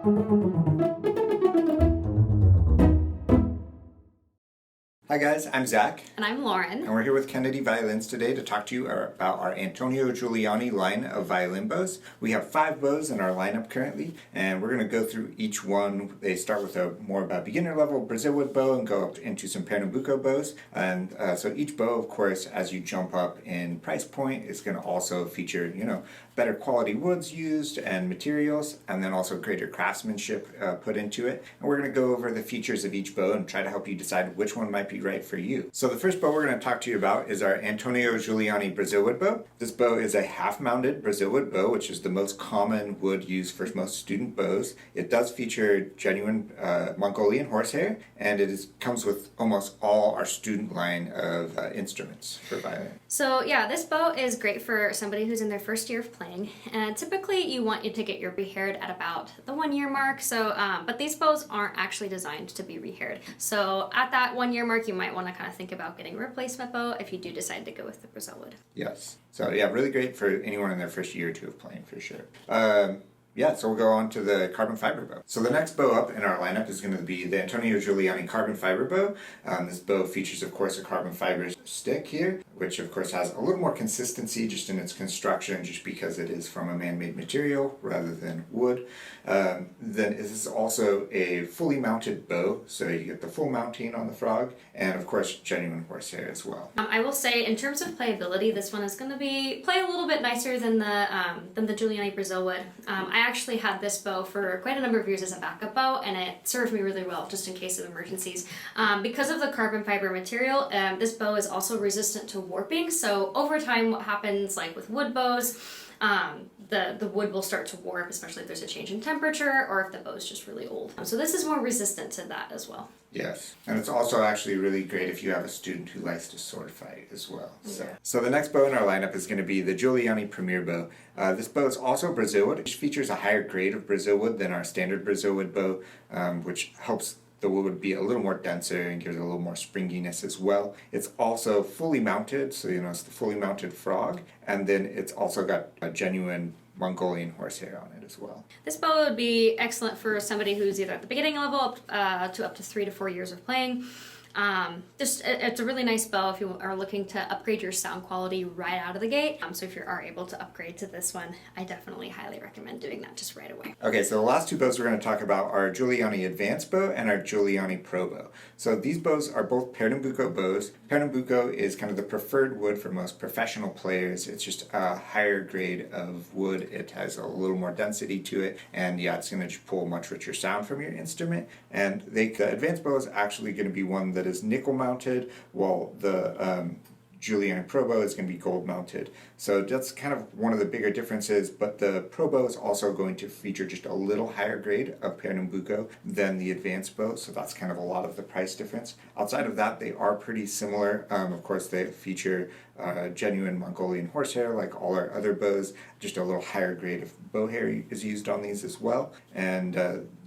Hi guys, I'm Zach. And I'm Lauren. And we're here with Kennedy Violins today to talk to you about our Antonio Giuliani line of violin bows. We have 5 bows in our lineup currently, and we're going to go through each one. They start with a more about beginner level Brazilwood bow and go up into some Pernambuco bows. And so each bow, of course, as you jump up in price point, is going to also feature, better quality woods used and materials, and then also greater craftsmanship put into it. And we're going to go over the features of each bow and try to help you decide which one might be right for you. So the first bow we're going to talk to you about is our Antonio Giuliani Brazilwood bow. This bow is a half-mounted Brazilwood bow, which is the most common wood used for most student bows. It does feature genuine Mongolian horsehair, and comes with almost all our student line of instruments for violin. So yeah, this bow is great for somebody who's in their first year of playing, and typically you want you to get your rehaired at about the 1 year mark. So, but these bows aren't actually designed to be rehaired. So at that 1 year mark, you might want to kind of think about getting a replacement bow if you do decide to go with the Brazilwood. Yes. So yeah, really great for anyone in their first year or two of playing for sure. So we'll go on to the carbon fiber bow. So the next bow up in our lineup is going to be the Antonio Giuliani carbon fiber bow. This bow features, of course, a carbon fiber stick here, which of course has a little more consistency just in its construction, just because it is from a man-made material rather than wood. Then this is also a fully mounted bow, so you get the full mounting on the frog, and of course genuine horsehair as well. I will say, in terms of playability, this one is going to play a little bit nicer than the Giuliani Brazilwood. I actually had this bow for quite a number of years as a backup bow, and it served me really well just in case of emergencies. Because of the carbon fiber material, this bow is also resistant to warping, so over time what happens, like with wood bows, the wood will start to warp, especially if there's a change in temperature or if the bow is just really old. So this is more resistant to that as well. Yes, and it's also actually really great if you have a student who likes to sword fight as well. So the next bow in our lineup is going to be the Giuliani Premier bow. This bow is also Brazilwood, which features a higher grade of Brazilwood than our standard Brazilwood bow, which helps the wood would be a little more denser and gives it a little more springiness as well. It's also fully mounted, so it's the fully mounted frog, and then it's also got a genuine Mongolian horsehair on it as well. This bow would be excellent for somebody who's either at the beginning level up to 3 to 4 years of playing. It's a really nice bow if you are looking to upgrade your sound quality right out of the gate. So if you are able to upgrade to this one, I definitely highly recommend doing that just right away. Okay, so the last 2 bows we're going to talk about are Giuliani Advanced bow and our Giuliani Pro bow. So these bows are both Pernambuco bows. Pernambuco is kind of the preferred wood for most professional players. It's just a higher grade of wood. It has a little more density to it, and it's going to just pull much richer sound from your instrument. And the Advanced bow is actually going to be one that is nickel mounted, while the Giuliani Pro bow is going to be gold mounted. So that's kind of one of the bigger differences, but the Pro bow is also going to feature just a little higher grade of Pernambuco than the Advanced bow, so that's kind of a lot of the price difference. Outside of that, they are pretty similar. Of course, they feature genuine Mongolian horsehair like all our other bows. Just a little higher grade of bow hair is used on these as well, and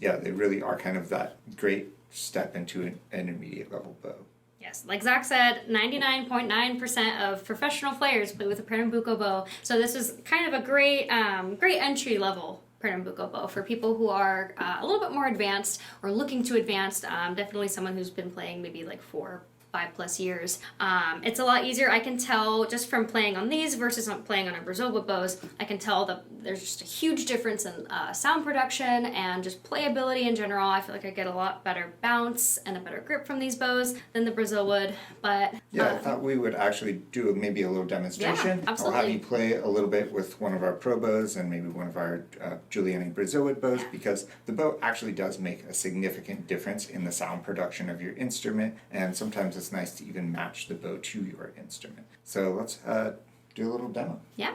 they really are kind of that great step into an intermediate level bow. Yes, like Zach said, 99.9% of professional players play with a Pernambuco bow. So this is kind of a great entry level Pernambuco bow for people who are a little bit more advanced or looking to advance. Definitely someone who's been playing maybe like 5+ years. It's a lot easier. I can tell just from playing on these versus playing on a Brazilwood bows, I can tell that there's just a huge difference in sound production and just playability in general. I feel like I get a lot better bounce and a better grip from these bows than the Brazilwood. But I thought we would actually do maybe a little demonstration. Yeah, absolutely. I'll have you play a little bit with one of our Pro bows and maybe one of our Giuliani Brazilwood bows, because the bow actually does make a significant difference in the sound production of your instrument, and sometimes it's nice to even match the bow to your instrument. So let's do a little demo. Yeah.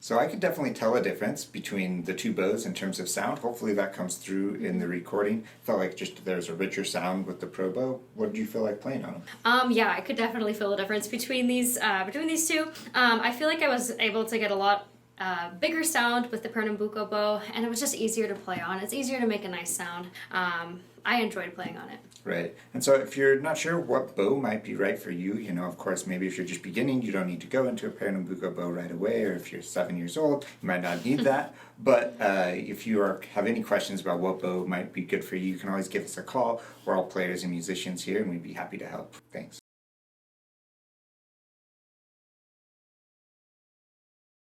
So I could definitely tell a difference between the two bows in terms of sound. Hopefully that comes through in the recording. Felt like just there's a richer sound with the Pro bow. What did you feel like playing on them? Yeah, I could definitely feel the difference between these two. I feel like I was able to get a lot bigger sound with the Pernambuco bow, and it was just easier to play on. It's easier to make a nice sound. I enjoyed playing on it. Right. And so if you're not sure what bow might be right for you, of course, maybe if you're just beginning, you don't need to go into a Pernambuco bow right away, or if you're 7 years old, you might not need that. But if you have any questions about what bow might be good for you, you can always give us a call. We're all players and musicians here, and we'd be happy to help. Thanks.